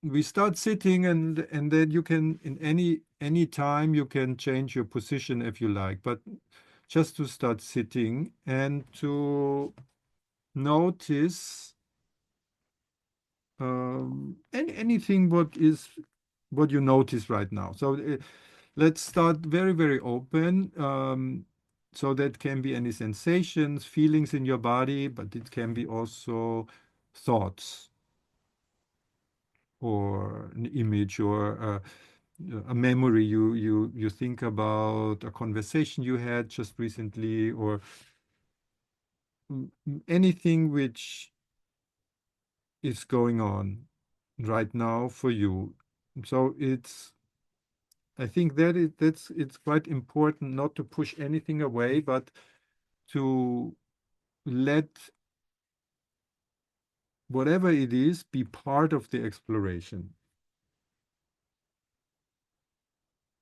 we start sitting, and then you can in any time you can change your position if you like, but just to start sitting and to notice anything what you notice right now. So let's start very, very open. So that can be any sensations, feelings in your body, but it can be also thoughts or an image or a memory you think about, a conversation you had just recently, or anything which is going on right now for you. So I think it's quite important not to push anything away, but to let whatever it is be part of the exploration.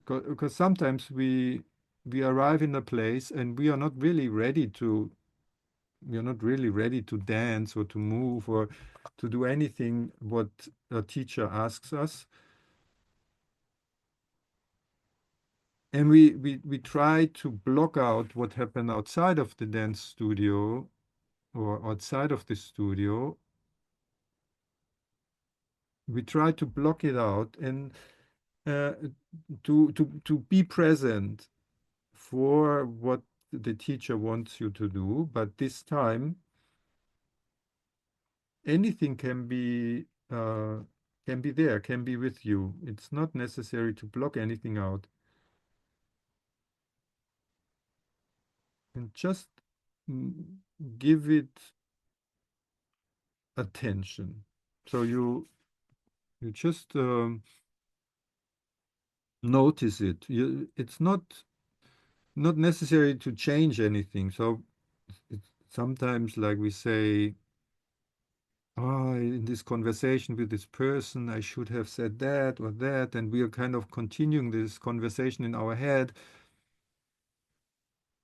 Because sometimes we arrive in a place and we are not really ready to dance or to move or to do anything what a teacher asks us. And we try to block out what happened outside of the dance studio or outside of the studio. We try to block it out and uh, to be present for what the teacher wants you to do. But this time, anything can be there, can be with you. It's not necessary to block anything out. And just mm, give it attention. So you just notice it. It's not necessary to change anything. So it's sometimes like we say, oh, in this conversation with this person, I should have said that or that, and we are kind of continuing this conversation in our head.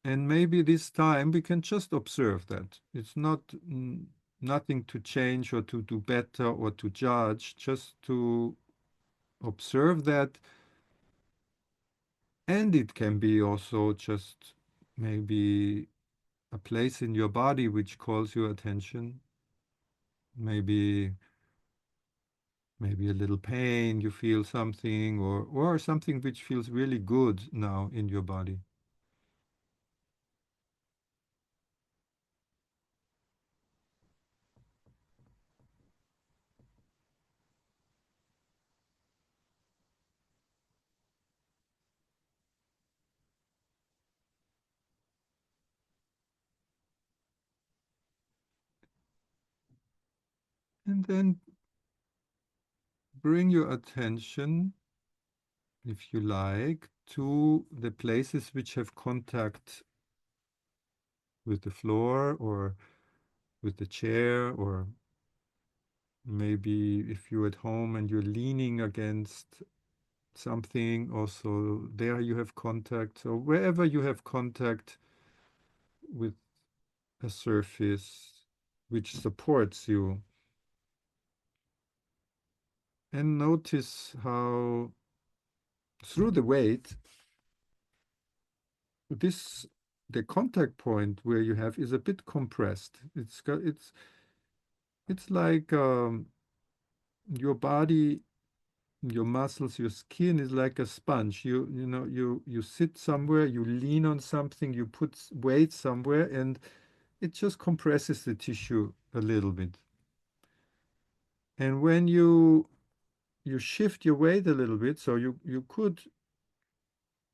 And maybe this time we can just observe that. It's not nothing to change or to do better or to judge, just to observe that. And it can be also just maybe a place in your body which calls your attention. Maybe maybe a little pain, you feel something, or something which feels really good now in your body. And then bring your attention, if you like, to the places which have contact with the floor or with the chair, or maybe if you're at home and you're leaning against something, also there you have contact. So wherever you have contact with a surface which supports you, and notice how through the weight, this the contact point where you have is a bit compressed. It's like your body, your muscles, your skin is like a sponge. You sit somewhere, you lean on something, you put weight somewhere, and it just compresses the tissue a little bit. And when you shift your weight a little bit, so you could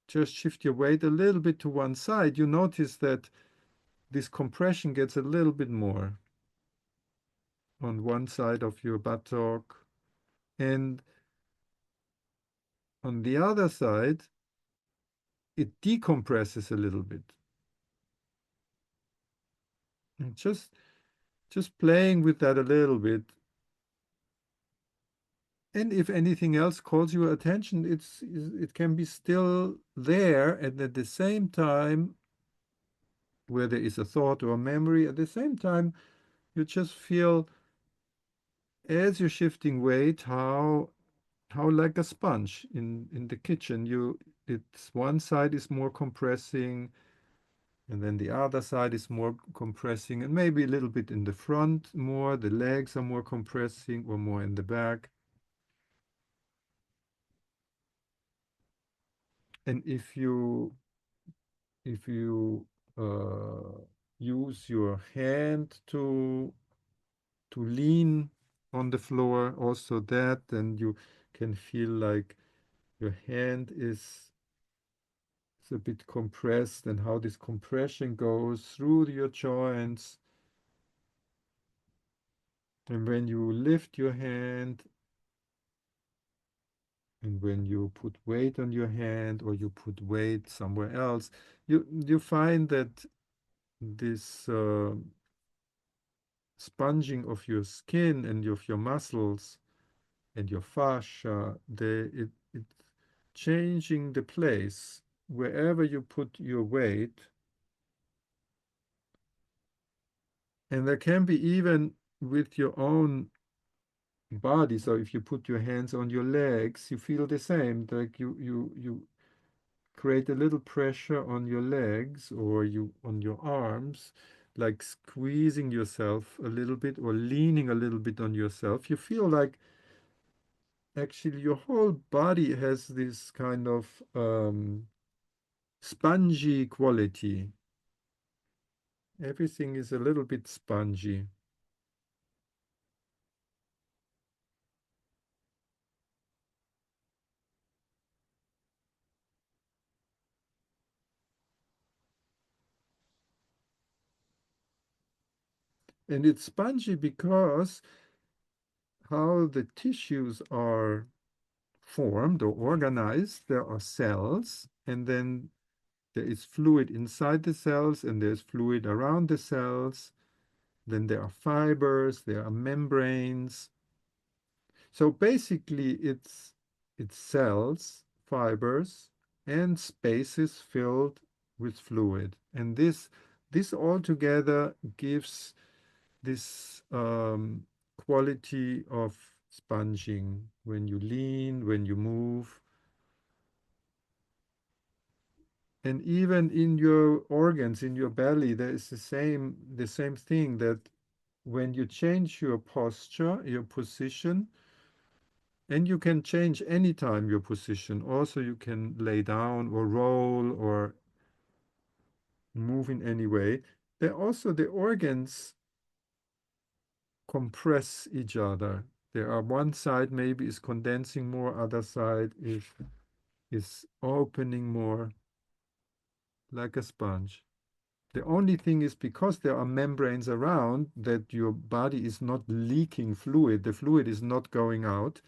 just shift your weight a little bit to one side, you notice that this compression gets a little bit more on one side of your buttock, and on the other side, it decompresses a little bit. And just playing with that a little bit. And if anything else calls your attention, it can be still there, and at the same time, where there is a thought or a memory, at the same time, you just feel as you're shifting weight, how how like a sponge in the kitchen. It's one side is more compressing, and then the other side is more compressing, and maybe a little bit in the front more. The legs are more compressing, or more in the back. And if you uh, use your hand to lean on the floor, also that, then you can feel like your hand is a bit compressed, and how this compression goes through your joints. And when you lift your hand, and when you put weight on your hand, or you put weight somewhere else, you find that this sponging of your skin and of your muscles and your fascia, it's changing the place wherever you put your weight. And there can be even with your own body. So if you put your hands on your legs, you feel the same. Like you create a little pressure on your legs, or you on your arms, like squeezing yourself a little bit or leaning a little bit on yourself. You feel like actually your whole body has this kind of spongy quality. Everything is a little bit spongy. And it's spongy because how the tissues are formed or organized. There are cells, and then there is fluid inside the cells, and there's fluid around the cells. Then there are fibers, there are membranes. So basically, it's cells, fibers, and spaces filled with fluid. And this all together gives this quality of sponging when you lean, when you move. And even in your organs, in your belly, there is the same thing, that when you change your posture, your position, and you can change anytime your position. Also, you can lay down or roll or move in any way. There also the organs compress each other. There are one side maybe is condensing more, other side is opening more, like a sponge. The only thing is, because there are membranes around, that your body is not leaking fluid. The fluid is not going out.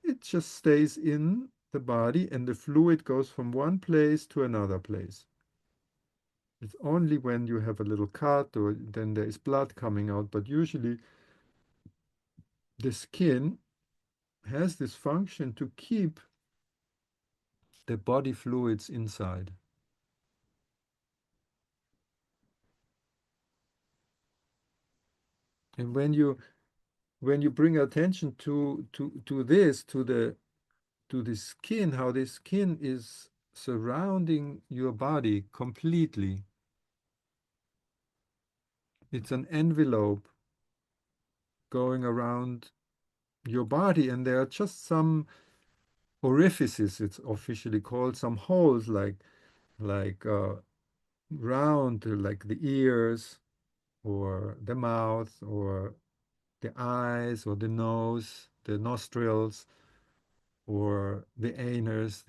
It just stays in the body, and the fluid goes from one place to another place. It's only when you have a little cut, or then there is blood coming out, but usually the skin has this function to keep the body fluids inside. And when you bring attention to this, to the skin, how the skin is surrounding your body completely. It's an envelope going around your body, and there are just some orifices, it's officially called, some holes, like round, like the ears, or the mouth, or the eyes, or the nose, the nostrils, or the anus,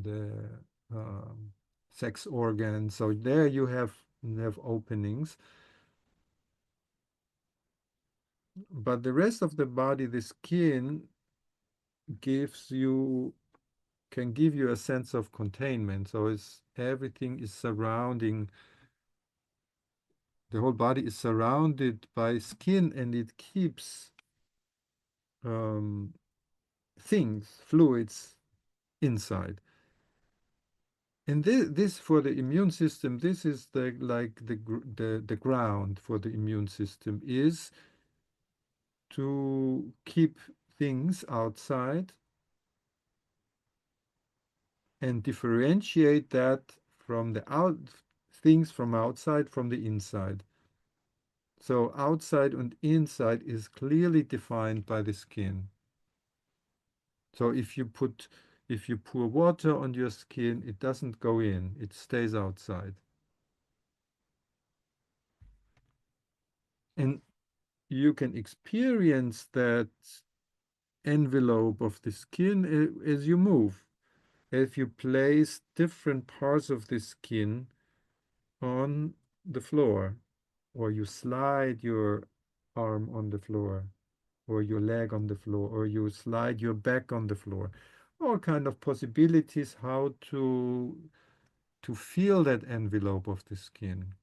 the um, sex organ. So there you have openings, but the rest of the body, the skin, gives you can give you a sense of containment. So it's everything is surrounding, the whole body is surrounded by skin, and it keeps um, things, fluids inside. And this for the immune system, this is the ground for the immune system, is to keep things outside and differentiate that from the things from outside from the inside. So outside and inside is clearly defined by the skin. So if you pour water on your skin, it doesn't go in, it stays outside. And you can experience that envelope of the skin as you move. If you place different parts of the skin on the floor, or you slide your arm on the floor, or your leg on the floor, or you slide your back on the floor, all kind of possibilities how to feel that envelope of the skin.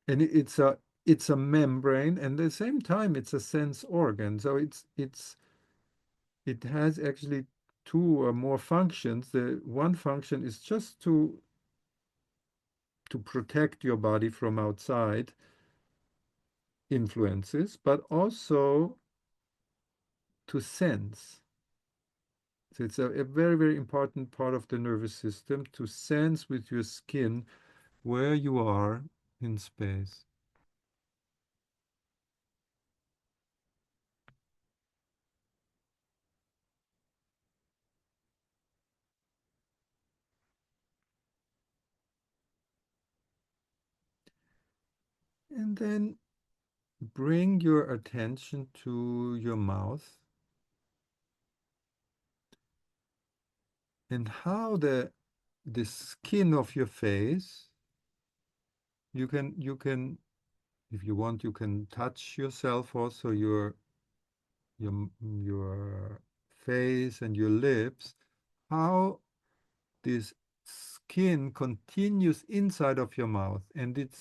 And it's a membrane, and at the same time it's a sense organ. So it has actually two or more functions. The one function is just to protect your body from outside influences, but also to sense. So it's a very, very important part of the nervous system to sense with your skin where you are in space. And then bring your attention to your mouth and how the skin of your face, you can if you want, you can touch yourself also, your face and your lips, how this skin continues inside of your mouth, and it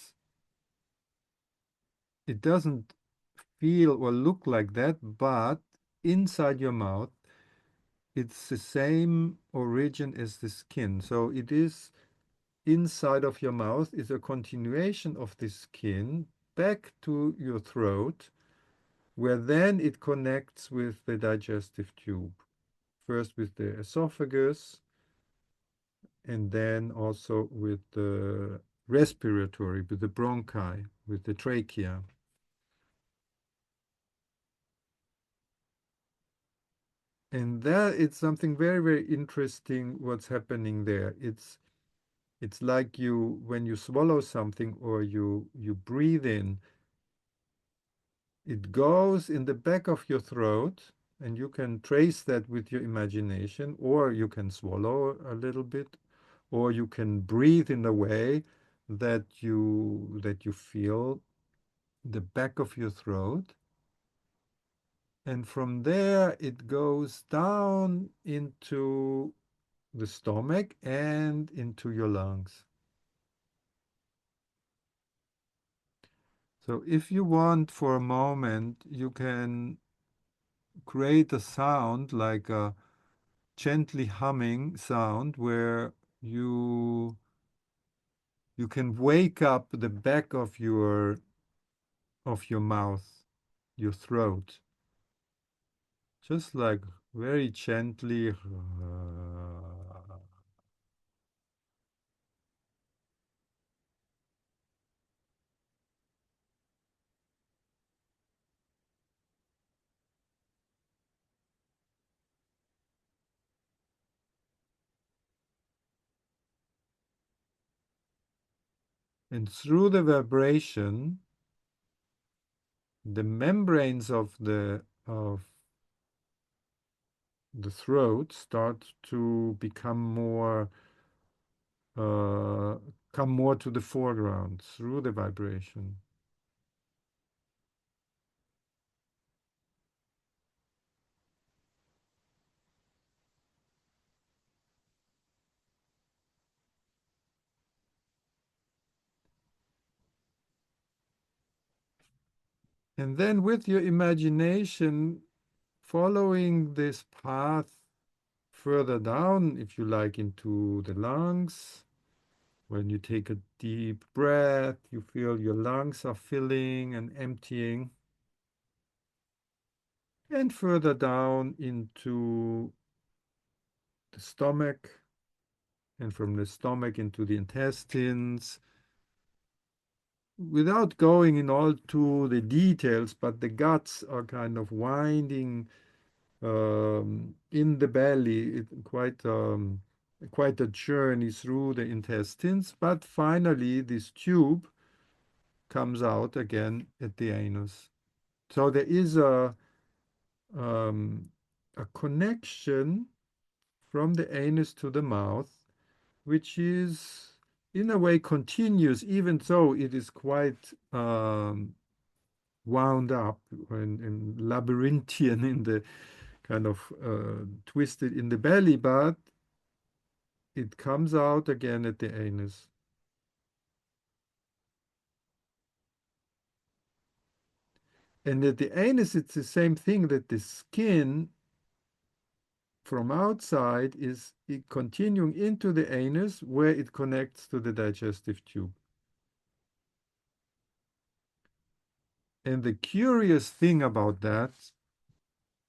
doesn't feel or look like that, but inside your mouth it's the same origin as the skin. So it is inside of your mouth is a continuation of the skin back to your throat, where then it connects with the digestive tube. First with the esophagus, and then also with the respiratory, with the bronchi, with the trachea. And that it's something very, very interesting what's happening there. It's like you when you swallow something or you breathe in, it goes in the back of your throat, and you can trace that with your imagination, or you can swallow a little bit, or you can breathe in a way that you feel the back of your throat. And from there, it goes down into the stomach and into your lungs. So if you want for a moment, you can create a sound like a gently humming sound where you you can wake up the back of your mouth, your throat, just like very gently. And through the vibration, the membranes of the throat start to uh, come more to the foreground through the vibration. And then with your imagination, following this path further down, if you like, into the lungs, when you take a deep breath, you feel your lungs are filling and emptying. And further down into the stomach, and from the stomach into the intestines. Without going in all to the details, but the guts are kind of winding in the belly, quite a journey through the intestines. But finally, this tube comes out again at the anus. So there is um, a connection from the anus to the mouth, which is in a way continuous, even though it is quite wound up and labyrinthian in the kind of twisted in the belly, but it comes out again at the anus. And at the anus, it's the same thing that the skin from outside is continuing into the anus where it connects to the digestive tube. And the curious thing about that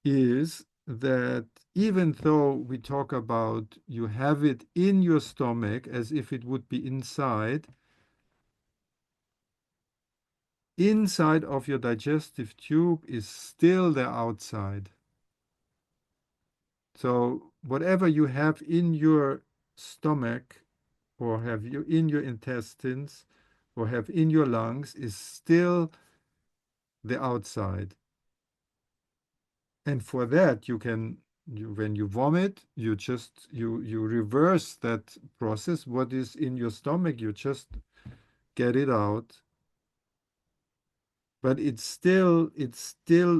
is that even though we talk about you have it in your stomach as if it would be inside of your digestive tube is still the outside. So whatever you have in your stomach or have you in your intestines or have in your lungs is still the outside. And for that, when you vomit, you reverse that process. What is in your stomach, you just get it out. But it's still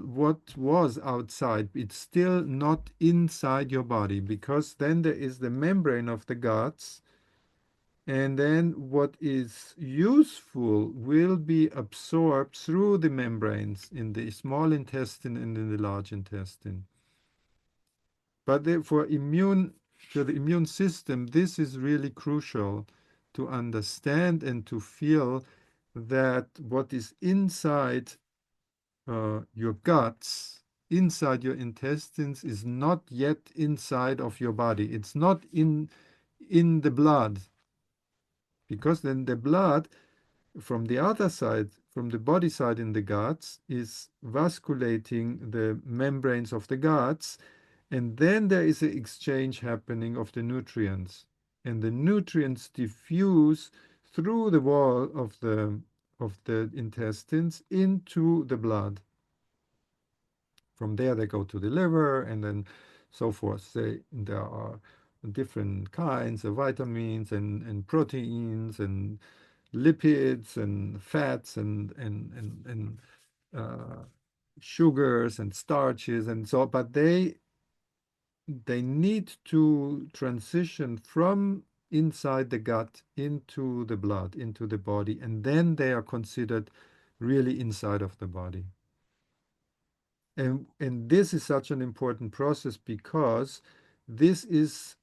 what was outside. It's still not inside your body because then there is the membrane of the guts, and then what is useful will be absorbed through the membranes in the small intestine and in the large intestine. But for the immune system, this is really crucial to understand and to feel that what is inside your guts, inside your intestines, is not yet inside of your body. It's not in the blood, because then the blood from the other side, from the body side in the guts, is vasculating the membranes of the guts, and then there is an exchange happening of the nutrients, and the nutrients diffuse through the wall of the intestines into the blood. From there, they go to the liver, and then so forth. There are different kinds of vitamins and proteins and lipids and fats and uh, sugars and starches and so, but they need to transition from inside the gut into the blood, into the body, and then they are considered really inside of the body. And this is such an important process because this is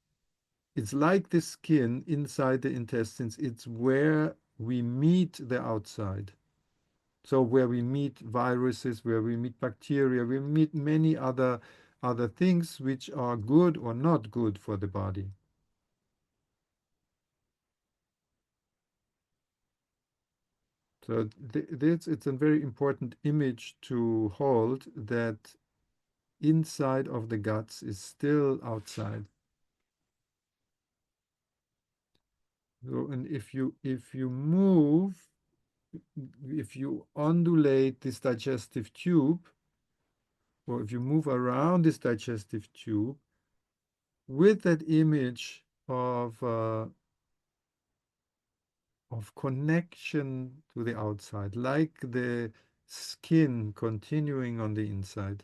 it's like the skin inside the intestines. It's where we meet the outside. So where we meet viruses, where we meet bacteria, we meet many other things which are good or not good for the body. So this it's a very important image to hold, that inside of the guts is still outside. So, and if you undulate this digestive tube, or if you move around this digestive tube with that image of connection to the outside, like the skin continuing on the inside.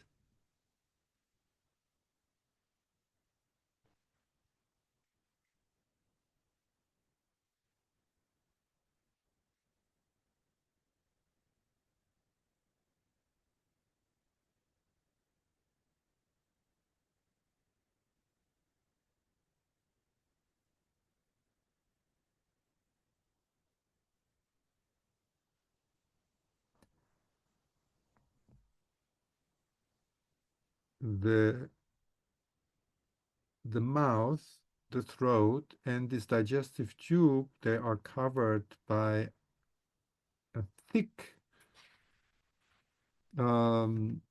The the mouth, the throat, and this digestive tube, they are covered by a thick um,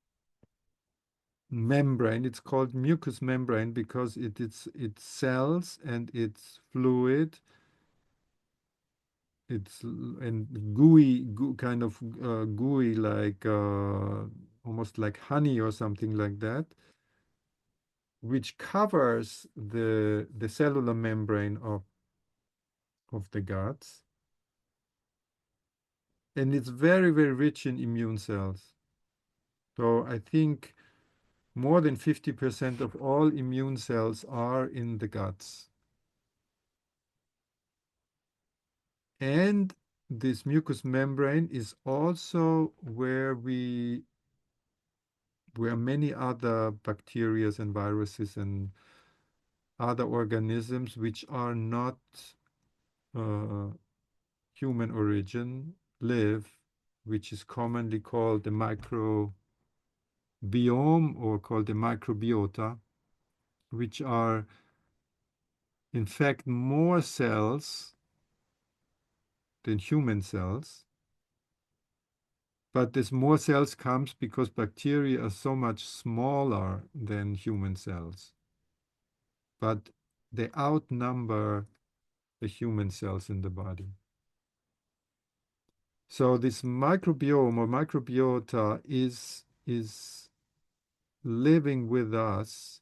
membrane. It's called mucous membrane because it's cells and it's fluid. It's and gooey, kind of gooey, like almost like honey or something like that, which covers the cellular membrane of the guts, and it's very, very rich in immune cells. So I think more than 50% of all immune cells are in the guts. And this mucous membrane is also where many other bacteria and viruses and other organisms which are not uh, human origin live, which is commonly called the microbiome or called the microbiota, which are in fact more cells than human cells. But this more cells comes because bacteria are so much smaller than human cells. But they outnumber the human cells in the body. So this microbiome or microbiota is living with us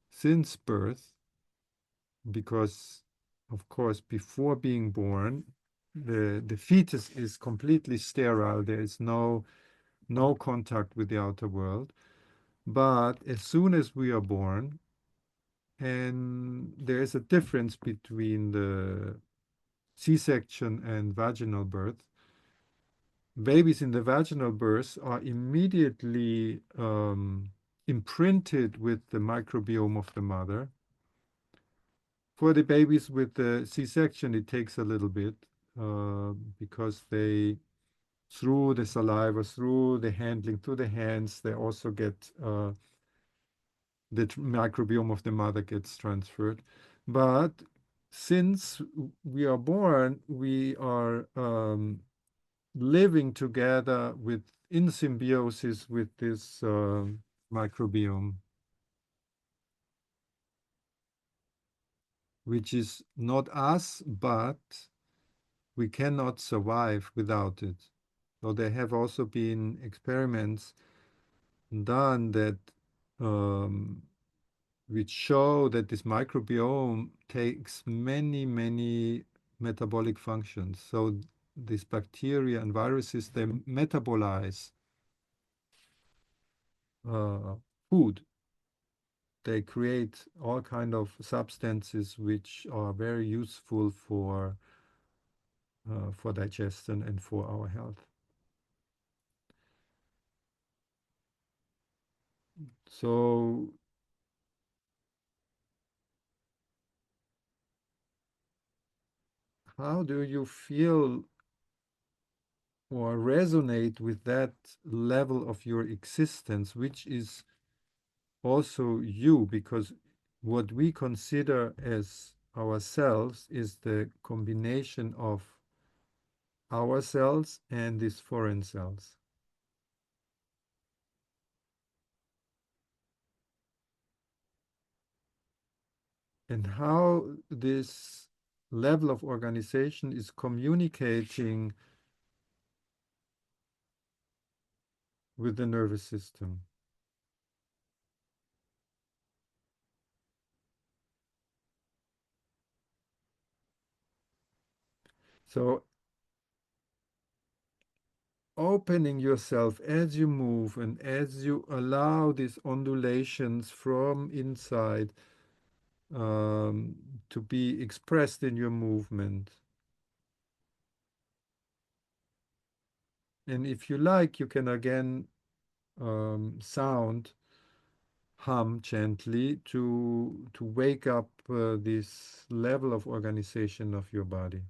since birth, because of course before being born the fetus is completely sterile. There is no contact with the outer world. But as soon as we are born, and there is a difference between the C-section and vaginal birth, babies in the vaginal birth are immediately imprinted with the microbiome of the mother. For the babies with the C-section, it takes a little bit because they, through the saliva, through the handling, through the hands, they also get the microbiome of the mother gets transferred. But since we are born, we are living together with in symbiosis with this microbiome, which is not us, but we cannot survive without it. So there have also been experiments done that um, which show that this microbiome takes many, many metabolic functions. So these bacteria and viruses, they metabolize uh, food. They create all kind of substances which are very useful for digestion and for our health. So how do you feel or resonate with that level of your existence, which is also you? Because what we consider as ourselves is the combination of our cells and these foreign cells. And how this level of organization is communicating with the nervous system. So opening yourself as you move and as you allow these undulations from inside um, to be expressed in your movement. And if you like, you can again sound, hum gently to wake up this level of organization of your body.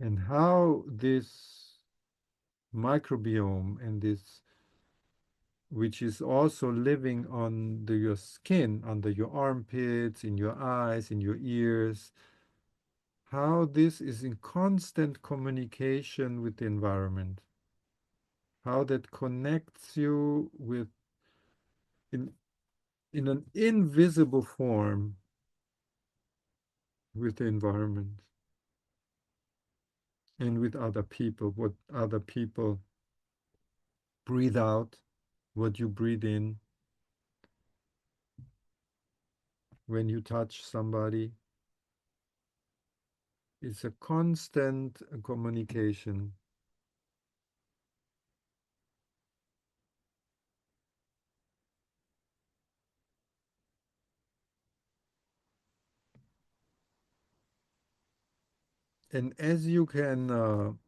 and how this microbiome and this, which is also living on your skin, under your armpits, in your eyes, in your ears, how this is in constant communication with the environment, how that connects you with, in, in an invisible form, with the environment and with other people, what other people breathe out, what you breathe in when you touch somebody. It's a constant communication. And as you can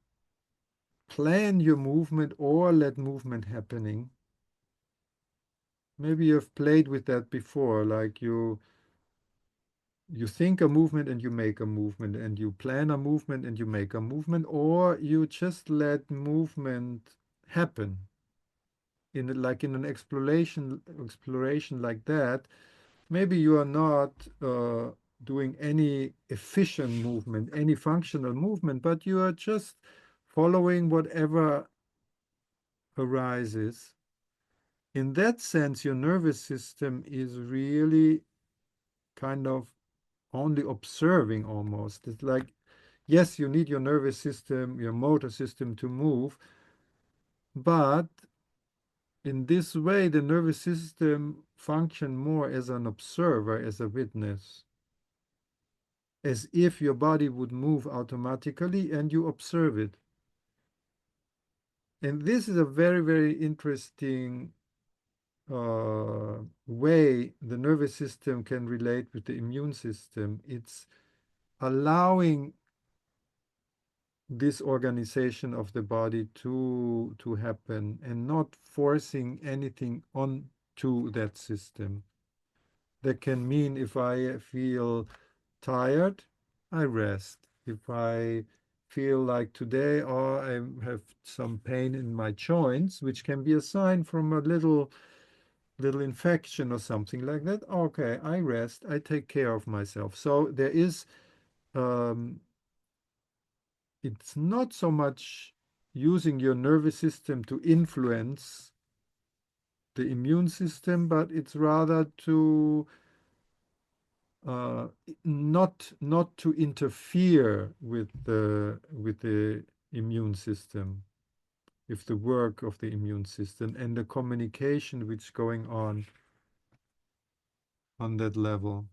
plan your movement or let movement happening, maybe you've played with that before, like you think a movement and you make a movement, and you plan a movement and you make a movement, or you just let movement happen in an exploration like that. Maybe you are not doing any efficient movement, any functional movement, but you are just following whatever arises. In that sense, your nervous system is really kind of only observing almost. It's like, yes, you need your nervous system, your motor system to move, but in this way, the nervous system function more as an observer, as a witness, as if your body would move automatically and you observe it. And this is a very, very interesting way the nervous system can relate with the immune system. It's allowing this organization of the body to happen and not forcing anything onto that system. That can mean if I feel tired, I rest. If I feel like today, or I have some pain in my joints, which can be a sign from a little infection or something like that, okay, I rest, I take care of myself. So there is, um, it's not so much using your nervous system to influence the immune system, but it's rather to uh, not to interfere with the immune system, with the work of the immune system and the communication which is going on that level.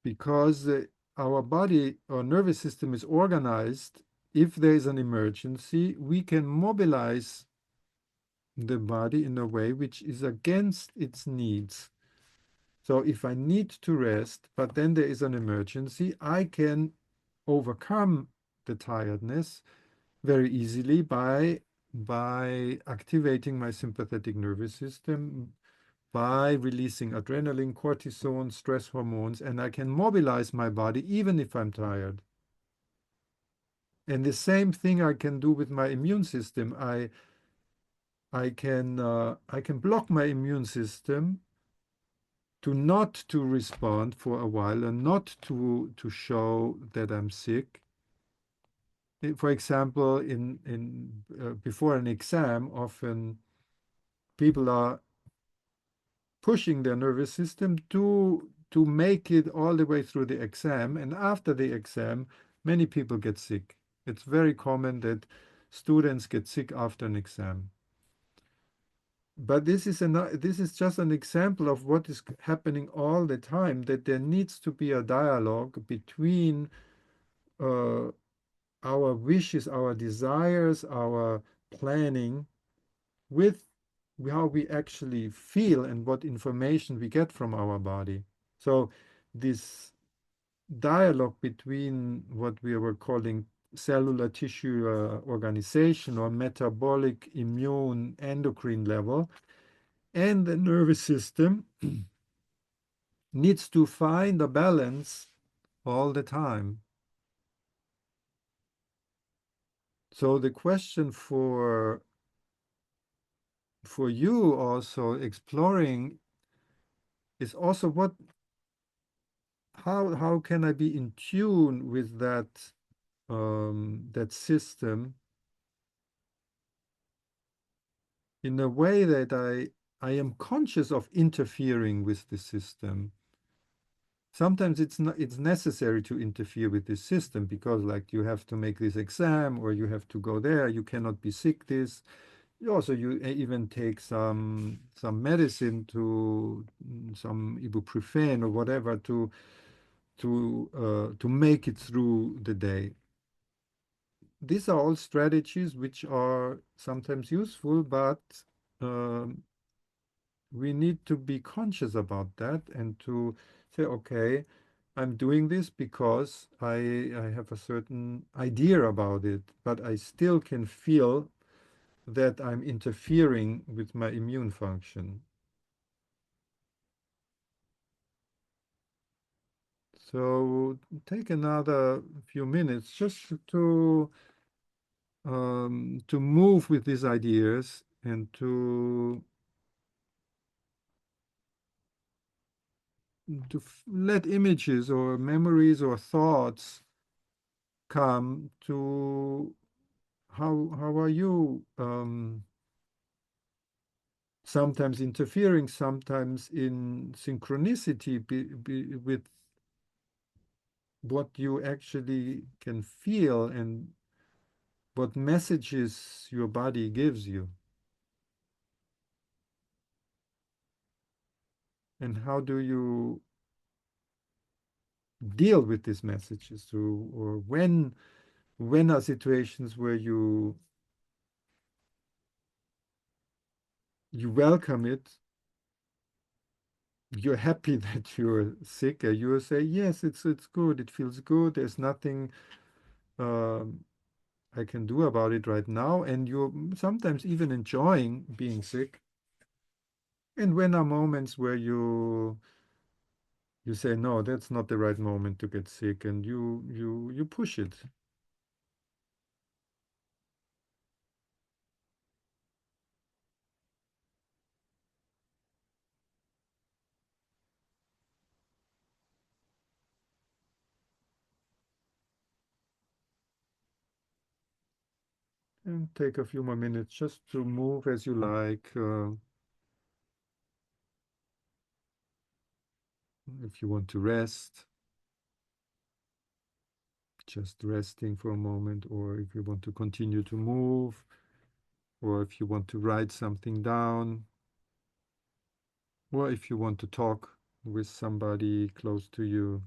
Because our body or nervous system is organized, if there is an emergency, we can mobilize the body in a way which is against its needs. So if I need to rest, but then there is an emergency, I can overcome the tiredness very easily by activating my sympathetic nervous system, by releasing adrenaline, cortisol, stress hormones, and I can mobilize my body even if I'm tired. And the same thing I can do with my immune system. I can block my immune system to not to respond for a while and not to show that I'm sick. For example, in before an exam, often people are pushing their nervous system to make it all the way through the exam, and after the exam, many people get sick. It's very common that students get sick after an exam. But this is just an example of what is happening all the time, that there needs to be a dialogue between uh, our wishes, our desires, our planning with how we actually feel and what information we get from our body. So this dialogue between what we were calling cellular tissue organization or metabolic, immune, endocrine level and the nervous system needs to find a balance all the time. So the question for you also exploring is also what how can I be in tune with that system in a way that I am conscious of interfering with the system. Sometimes it's necessary to interfere with this system because like you have to make this exam or you have to go there, you cannot be sick this. Also, you even take some medicine to some ibuprofen or whatever to make it through the day. These are all strategies which are sometimes useful, but um, we need to be conscious about that and to say, okay, I'm doing this because I have a certain idea about it, but I still can feel that I'm interfering with my immune function. So take another few minutes just to move with these ideas and to let images or memories or thoughts come to how are you sometimes interfering, sometimes in synchronicity with what you actually can feel and what messages your body gives you, and how do you deal with these messages, or when are situations where you welcome it, you're happy that you're sick, and you say, yes, it's good, it feels good, there's nothing um, I can do about it right now, and you're sometimes even enjoying being sick. And when are moments where you say, no, that's not the right moment to get sick, and you push it. And take a few more minutes just to move as you like. If you want to rest, just resting for a moment, or if you want to continue to move, or if you want to write something down, or if you want to talk with somebody close to you.